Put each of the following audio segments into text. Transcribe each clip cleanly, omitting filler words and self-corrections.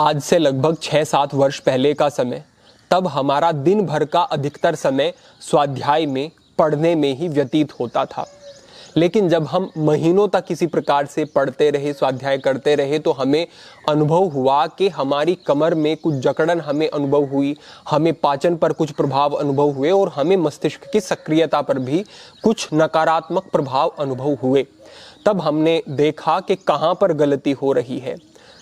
आज से लगभग 6-7 वर्ष पहले का समय, तब हमारा दिन भर का अधिकतर समय स्वाध्याय में, पढ़ने में ही व्यतीत होता था। लेकिन जब हम महीनों तक किसी प्रकार से पढ़ते रहे, स्वाध्याय करते रहे, तो हमें अनुभव हुआ कि हमारी कमर में कुछ जकड़न हमें अनुभव हुई, हमें पाचन पर कुछ प्रभाव अनुभव हुए और हमें मस्तिष्क की सक्रियता पर भी कुछ नकारात्मक प्रभाव अनुभव हुए। तब हमने देखा कि कहाँ पर गलती हो रही है।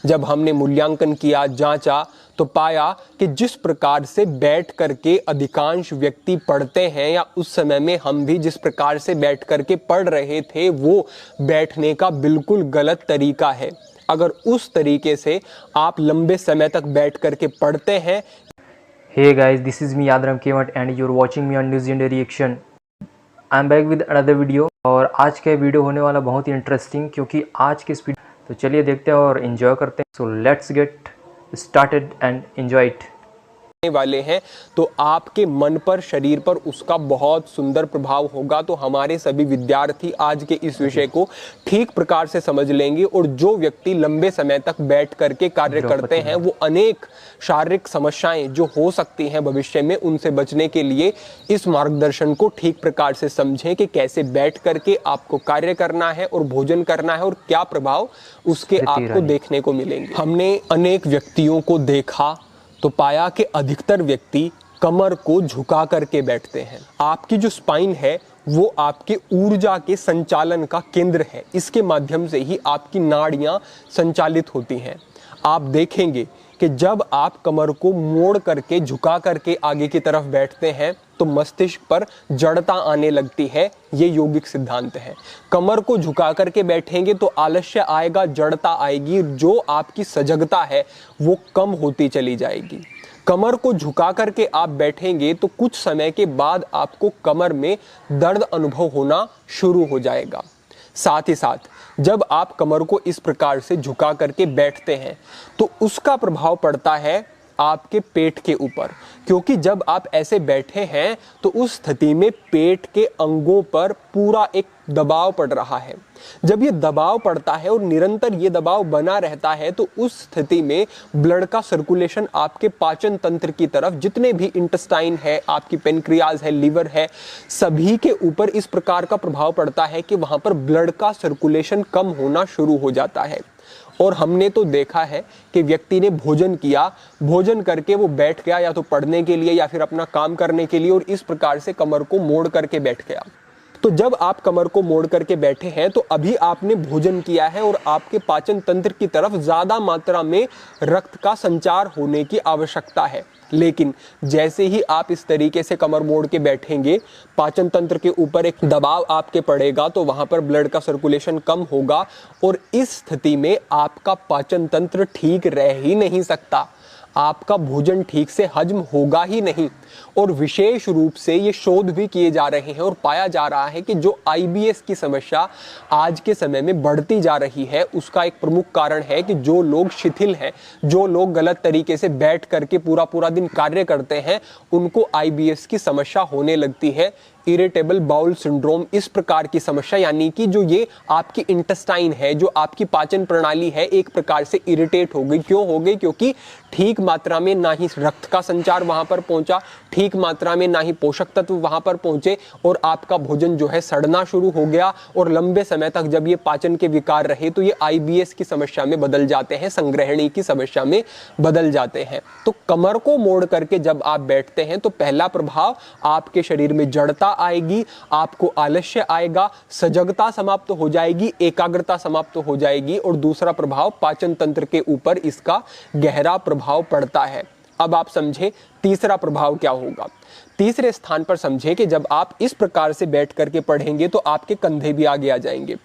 जब हमने मूल्यांकन किया, जांचा, तो पाया कि जिस प्रकार से बैठ करके अधिकांश व्यक्ति पढ़ते हैं, या उस समय में हम भी जिस प्रकार से बैठ करके पढ़ रहे थे, वो बैठने का बिल्कुल गलत तरीका है। अगर उस तरीके से आप लंबे समय तक बैठ करके पढ़ते हैं। Hey guys, this is me Adram Kemat and you're watching me on Legendary Reaction. I'm back with another video और आज का वीडियो होने वाला बहुत ही इंटरेस्टिंग, क्योंकि आज के इस वीडियो तो चलिए देखते हैं और एंजॉय करते हैं। So let's get started and enjoy it वाले हैं, तो आपके मन पर, शरीर पर उसका बहुत सुंदर प्रभाव होगा। तो हमारे सभी विद्यार्थी आज के इस विषय को ठीक प्रकार से समझ लेंगे, और जो व्यक्ति लंबे समय तक बैठ करके कार्य करते हैं, वो अनेक शारीरिक समस्याएं जो हो सकती हैं भविष्य में, उनसे बचने के लिए इस मार्गदर्शन को ठीक प्रकार से समझें कि कैसे बैठ करके आपको कार्य करना है और भोजन करना है, और क्या प्रभाव उसके आपको देखने को मिलेंगे। हमने अनेक व्यक्तियों को देखा तो पाया कि अधिकतर व्यक्ति कमर को झुका करके बैठते हैं। आपकी जो स्पाइन है वो आपके ऊर्जा के संचालन का केंद्र है। इसके माध्यम से ही आपकी नाड़ियां संचालित होती हैं। आप देखेंगे कि जब आप कमर को मोड़ करके, झुका करके आगे की तरफ बैठते हैं, तो मस्तिष्क पर जड़ता आने लगती है। ये यौगिक सिद्धांत है। कमर को झुका करके बैठेंगे तो आलस्य आएगा, जड़ता आएगी, जो आपकी सजगता है वो कम होती चली जाएगी। कमर को झुका करके आप बैठेंगे तो कुछ समय के बाद आपको कमर में दर्द अनुभव होना शुरू हो जाएगा। साथ ही साथ जब आप कमर को इस प्रकार से झुका करके बैठते हैं तो उसका प्रभाव पड़ता है आपके पेट के ऊपर, क्योंकि जब आप ऐसे बैठे हैं तो उस स्थिति में पेट के अंगों पर पूरा एक दबाव पड़ रहा है। जब ये दबाव पड़ता है और निरंतर ये दबाव बना रहता है, तो उस स्थिति में ब्लड का सर्कुलेशन आपके पाचन तंत्र की तरफ, जितने भी इंटेस्टाइन है, आपकी पेनक्रियाज है, लीवर है, सभी के ऊपर इस प्रकार का प्रभाव पड़ता है कि वहां पर ब्लड का सर्कुलेशन कम होना शुरू हो जाता है। और हमने तो देखा है कि व्यक्ति ने भोजन किया, भोजन करके वो बैठ गया, या तो पढ़ने के लिए या फिर अपना काम करने के लिए, और इस प्रकार से कमर को मोड़ करके बैठ गया। तो जब आप कमर को मोड़ करके बैठे हैं तो अभी आपने भोजन किया है और आपके पाचन तंत्र की तरफ ज्यादा मात्रा में रक्त का संचार होने की आवश्यकता है। लेकिन जैसे ही आप इस तरीके से कमर मोड़ के बैठेंगे, पाचन तंत्र के ऊपर एक दबाव आपके पड़ेगा, तो वहां पर ब्लड का सर्कुलेशन कम होगा, और इस स्थिति में आपका पाचन तंत्र ठीक रह ही नहीं सकता। आपका भोजन ठीक से हजम होगा ही नहीं। और विशेष रूप से ये शोध भी किए जा रहे हैं और पाया जा रहा है कि जो IBS की समस्या आज के समय में बढ़ती जा रही है, उसका एक प्रमुख कारण है कि जो लोग शिथिल हैं, जो लोग गलत तरीके से बैठ करके पूरा पूरा दिन कार्य करते हैं, उनको IBS की समस्या होने लगती है। इरिटेबल बाउल सिंड्रोम, इस प्रकार की समस्या, यानी कि जो ये आपकी इंटेस्टाइन है, जो आपकी पाचन प्रणाली है, एक प्रकार से इरिटेट हो गई। क्यों हो गई? क्योंकि ठीक मात्रा में ना ही रक्त का संचार वहां पर पहुंचा, ठीक मात्रा में ना ही पोषक तत्व वहां पर पहुंचे, और आपका भोजन जो है सड़ना शुरू हो गया। और लंबे समय तक जब ये पाचन के विकार रहे तो ये IBS की समस्या में बदल जाते हैं, संग्रहणी की समस्या में बदल जाते हैं। तो कमर को मोड़ करके जब आप बैठते हैं तो पहला प्रभाव आपके शरीर में जड़ता आएगी, आपको आलस्य आएगा, सजगता समाप्त हो जाएगी, एकाग्रता समाप्त हो जाएगी, और दूसरा प्रभाव पाचन तंत्र के ऊपर इसका गहरा प्रभाव पड़ता है। अब आप समझे तीसरा प्रभाव क्या होगा। तीसरे स्थान पर समझे कि जब आप इस प्रकार से बैठ करके पढ़ेंगे तो आपके कंधे भी आगे आ जाएंगे।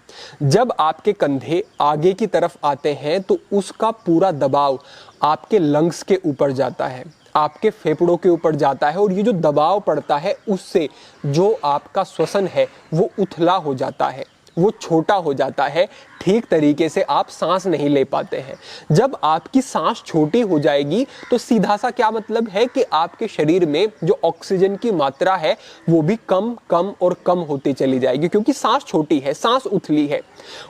जब आपके कंधे आगे की तरफ आते हैं तो उसका पूरा दबाव आपके लंग्स के ऊपर जाता है, आपके फेफड़ों के ऊपर जाता है, और ये जो दबाव पड़ता है उससे जो आपका श्वसन है वो उथला हो जाता है, वो छोटा हो जाता है। ठीक तरीके से आप सांस नहीं ले पाते हैं। जब आपकी सांस छोटी हो जाएगी तो सीधा सा क्या मतलब है कि आपके शरीर में जो ऑक्सीजन की मात्रा है वो भी कम कम और कम होती चली जाएगी, क्योंकि सांस छोटी है, सांस उथली है।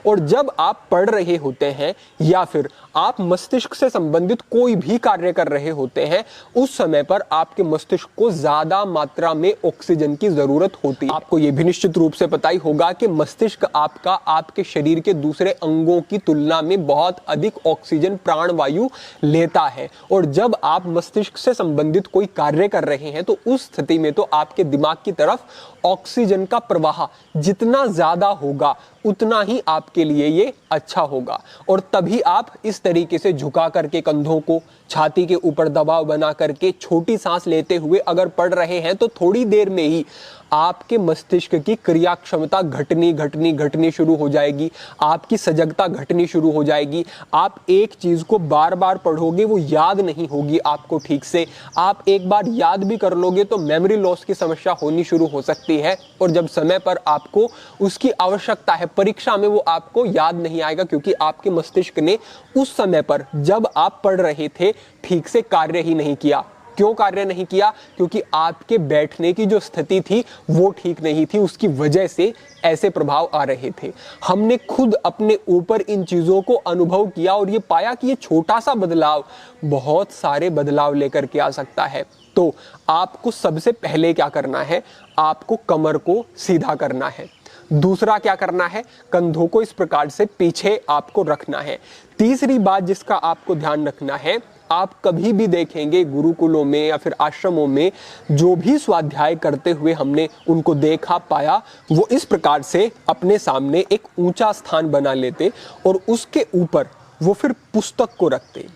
और जब आप पढ़ रहे होते हैं या फिर आप मस्तिष्क से संबंधित कोई भी कार्य कर रहे होते हैं, उस समय पर आपके मस्तिष्क को ज्यादा मात्रा में ऑक्सीजन की जरूरत होती है। आपको यह भी निश्चित रूप से पता ही होगा कि मस्तिष्क आपका आपके शरीर के दूसरे अंगों की तुलना में बहुत अधिक ऑक्सीजन प्राणवायु लेता है। और जब आप मस्तिष्क से संबंधित कोई कार्य कर रहे हैं तो उस स्थिति में तो आपके दिमाग की तरफ ऑक्सीजन का प्रवाह जितना ज्यादा होगा उतना ही आपके लिए ये अच्छा होगा। और तभी आप इस तरीके से झुका करके कंधों को छाती के ऊपर दबाव बना करके छोटी सांस लेते हुए अगर पढ़ रहे हैं तो थोड़ी देर में ही आपके मस्तिष्क की क्रिया क्षमता घटनी शुरू हो जाएगी, आपकी सजगता घटनी शुरू हो जाएगी। आप एक चीज को बार बार पढ़ोगे, वो याद नहीं होगी आपको ठीक से। आप एक बार याद भी कर लोगे तो मेमोरी लॉस की समस्या होनी शुरू हो सकती है, और जब समय पर आपको उसकी आवश्यकता है परीक्षा में वो आपको याद नहीं आएगा, क्योंकि आपके मस्तिष्क ने उस समय पर जब आप पढ़ रहे थे ठीक से कार्य ही नहीं किया। क्यों कार्य नहीं किया? क्योंकि आपके बैठने की जो स्थिति थी वो ठीक नहीं थी, उसकी वजह से ऐसे प्रभाव आ रहे थे। हमने खुद अपने ऊपर इन चीजों को अनुभव किया और ये पाया कि ये छोटा सा बदलाव बहुत सारे बदलाव लेकर के आ सकता है। तो आपको सबसे पहले क्या करना है? आपको कमर को सीधा करना है। दूसरा क्या करना है? कंधों को इस प्रकार से पीछे आपको रखना है। तीसरी बात जिसका आपको ध्यान रखना है, आप कभी भी देखेंगे गुरुकुलों में या फिर आश्रमों में जो भी स्वाध्याय करते हुए हमने उनको देखा पाया, वो इस प्रकार से अपने सामने एक ऊंचा स्थान बना लेते और उसके ऊपर वो फिर पुस्तक को रखते।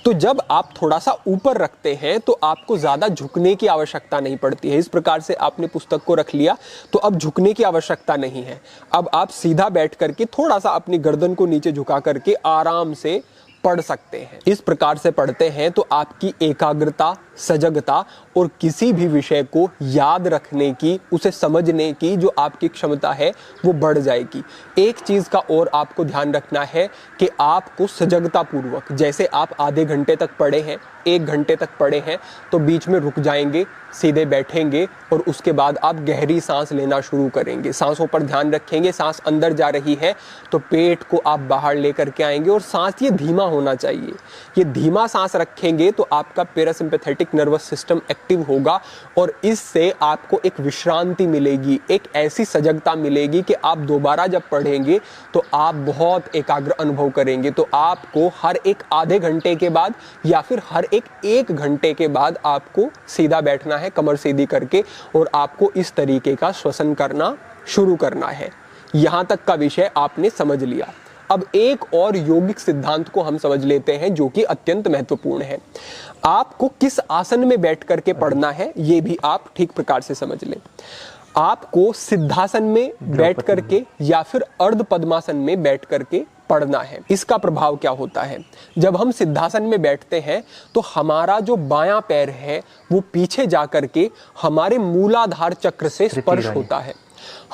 तो जब आप थोड़ा सा ऊपर रखते हैं तो आपको ज़्यादा झुकने की आवश्यकता नहीं पड़ती है। इस प्रकार से आपने पुस्तक को रख लिया तो अब झुकने की आवश्यकता नहीं है। अब आप सीधा बैठ करके थोड़ा सा अपनी गर्दन को नीचे झुका करके आराम से पढ़ सकते हैं। इस प्रकार से पढ़ते हैं तो आपकी एकाग्रता, सजगता और किसी भी विषय को याद रखने की, उसे समझने की जो आपकी क्षमता है वो बढ़ जाएगी। एक चीज का और आपको ध्यान रखना है कि आपको सजगता पूर्वक, जैसे आप आधे घंटे तक पढ़े हैं, 1 घंटे तक पढ़े हैं, तो बीच में रुक जाएंगे, सीधे बैठेंगे और उसके बाद आप गहरी सांस लेना शुरू करेंगे। सांसों पर ध्यान रखेंगे। सांस अंदर जा रही है तो पेट को आप बाहर लेकर के आएंगे और सांस ये धीमा होना चाहिए। ये धीमा सांस रखेंगे तो आपका पैरासिम्पैथेटिक नर्वस सिस्टम एक्टिव होगा और इससे आपको एक विश्रांति मिलेगी, एक ऐसी सजगता मिलेगी कि आप दोबारा जब पढ़ेंगे तो आप बहुत एकाग्र अनुभव करेंगे। तो आपको हर एक आधे घंटे के बाद या फिर हर एक घंटे के बाद आपको सीधा बैठना है कमर सीधी करके, और आपको इस तरीके का श्वसन करना शुरू करना है। यहां तक का विषय आपने समझ लिया। अब एक और यौगिक सिद्धांत को हम समझ लेते हैं जो कि अत्यंत महत्वपूर्ण है। आपको किस आसन में बैठ करके पढ़ना है ये भी आप ठीक प्रकार से समझ लें। आपको सिद्धासन में बैठ करके या फिर अर्ध पद्मासन में बैठ करके पढ़ना है। इसका प्रभाव क्या होता है? जब हम सिद्धासन में बैठते हैं तो हमारा जो बायां पैर है वो पीछे जा करके हमारे मूलाधार चक्र से स्पर्श होता है।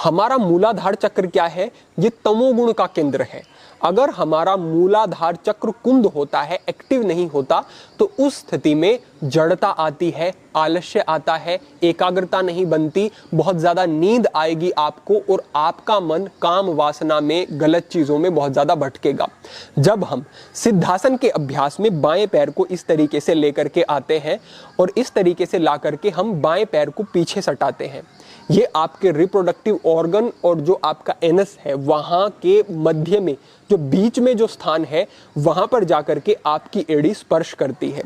हमारा मूलाधार चक्र क्या है? ये तमोगुण का केंद्र है। अगर हमारा मूलाधार चक्र कुंद होता है, एक्टिव नहीं होता, तो उस स्थिति में जड़ता आती है, आलस्य आता है, एकाग्रता नहीं बनती, बहुत ज्यादा नींद आएगी आपको और आपका मन काम वासना में, गलत चीजों में बहुत ज्यादा भटकेगा। जब हम सिद्धासन के अभ्यास में बाएं पैर को इस तरीके से लेकर के आते हैं और इस तरीके से ला करके हम बाएं पैर को पीछे सटाते हैं, ये आपके रिप्रोडक्टिव ऑर्गन और जो आपका एनस है वहां के मध्य में, जो बीच में जो स्थान है वहां पर जाकर के आपकी एड़ी स्पर्श करती है।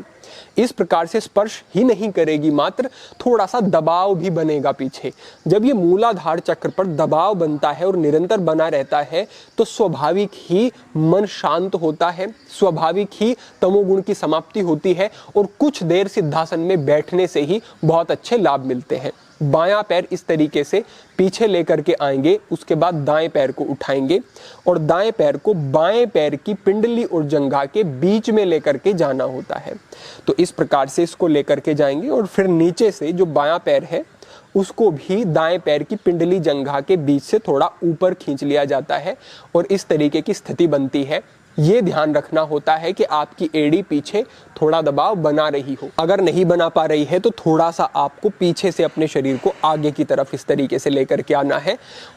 इस प्रकार से स्पर्श ही नहीं करेगी, मात्र थोड़ा सा दबाव भी बनेगा पीछे। जब ये मूलाधार चक्र पर दबाव बनता है और निरंतर बना रहता है तो स्वाभाविक ही मन शांत होता है, स्वाभाविक ही तमोगुण की समाप्ति होती है और कुछ देर सिद्धासन में बैठने से ही बहुत अच्छे लाभ मिलते हैं। बायां पैर इस तरीके से पीछे लेकर के आएंगे, उसके बाद दाएं पैर को उठाएंगे और दाएं पैर को बाएं पैर की पिंडली और जंघा के बीच में लेकर के जाना होता है। तो इस प्रकार से इसको लेकर के जाएंगे और फिर नीचे से जो बायां पैर है उसको भी दाएं पैर की पिंडली जंघा के बीच से थोड़ा ऊपर खींच लिया जाता है और इस तरीके की स्थिति बनती है। ये ध्यान रखना होता है कि आपकी एड़ी पीछे थोड़ा दबाव बना रही हो। अगर नहीं बना पा रही है तो थोड़ा सा आपको पीछे से अपने शरीर को आगे की तरफ इस तरीके से लेकर के आना है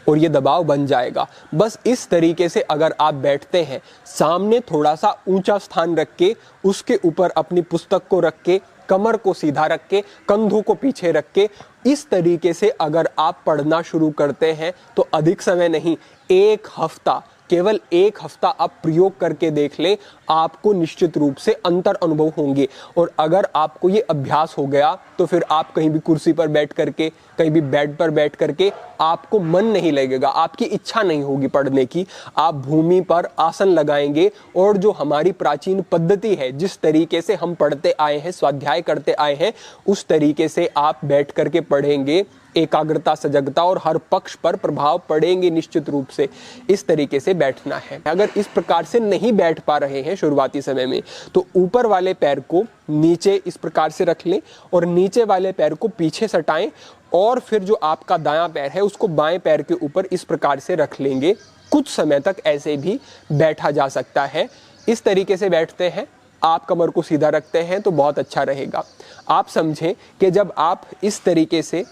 और ये दबाव बन जाएगा। बस इस तरीके से अगर आप बैठते हैं, सामने थोड़ा सा ऊंचा स्थान रख के, उसके ऊपर अपनी पुस्तक को रख के, कमर को सीधा रख के, कंधों को पीछे रख के, इस तरीके से अगर आप पढ़ना शुरू करते हैं तो अधिक समय नहीं, एक हफ्ता, केवल एक हफ्ता आप प्रयोग करके देख लें, आपको निश्चित रूप से अंतर अनुभव होंगे। और अगर आपको ये अभ्यास हो गया तो फिर आप कहीं भी कुर्सी पर बैठ करके, कहीं भी बेड पर बैठ करके आपको मन नहीं लगेगा, आपकी इच्छा नहीं होगी पढ़ने की। आप भूमि पर आसन लगाएंगे और जो हमारी प्राचीन पद्धति है, जिस तरीके से हम पढ़ते आए हैं, स्वाध्याय करते आए हैं, उस तरीके से आप बैठ करके पढ़ेंगे। एकाग्रता, सजगता और हर पक्ष पर प्रभाव पड़ेंगे निश्चित रूप से। इस तरीके से बैठना है। अगर इस प्रकार से नहीं बैठ पा रहे हैं शुरुआती समय में, तो ऊपर वाले पैर को नीचे इस प्रकार से रख लें और नीचे वाले पैर को पीछे सटाएं और फिर जो आपका दायां पैर है उसको बाएं पैर के ऊपर इस प्रकार से रख लेंगे। कुछ समय तक ऐसे भी बैठा जा सकता है। इस तरीके से बैठते हैं, आप कमर को सीधा रखते हैं तो बहुत अच्छा रहेगा। आप समझें कि जब आप इस तरीके से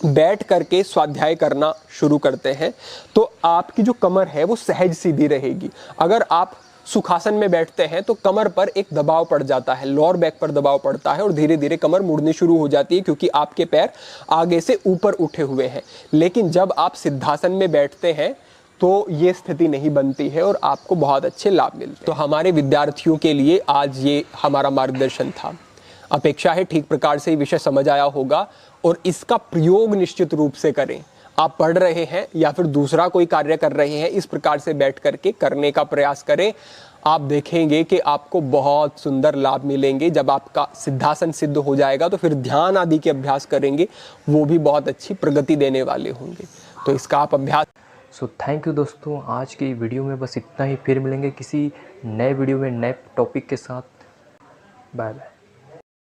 बैठ करके स्वाध्याय करना शुरू करते हैं तो आपकी जो कमर है वो सहज सीधी रहेगी। अगर आप सुखासन में बैठते हैं तो कमर पर एक दबाव पड़ जाता है, लोअर बैक पर दबाव पड़ता है और धीरे धीरे कमर मुड़नी शुरू हो जाती है क्योंकि आपके पैर आगे से ऊपर उठे हुए हैं। लेकिन जब आप सिद्धासन में बैठते हैं तो ये स्थिति नहीं बनती है और आपको बहुत अच्छे लाभ मिलते हैं। तो हमारे विद्यार्थियों के लिए आज ये हमारा मार्गदर्शन था। अपेक्षा है ठीक प्रकार से ये विषय समझ आया होगा और इसका प्रयोग निश्चित रूप से करें। आप पढ़ रहे हैं या फिर दूसरा कोई कार्य कर रहे हैं, इस प्रकार से बैठ करके करने का प्रयास करें। आप देखेंगे कि आपको बहुत सुंदर लाभ मिलेंगे। जब आपका सिद्धासन सिद्ध हो जाएगा तो फिर ध्यान आदि के अभ्यास करेंगे, वो भी बहुत अच्छी प्रगति देने वाले होंगे। तो इसका आप अभ्यास। सो थैंक यू दोस्तों, आज की वीडियो में बस इतना ही। फिर मिलेंगे किसी नए वीडियो में नए टॉपिक के साथ। Bye bye.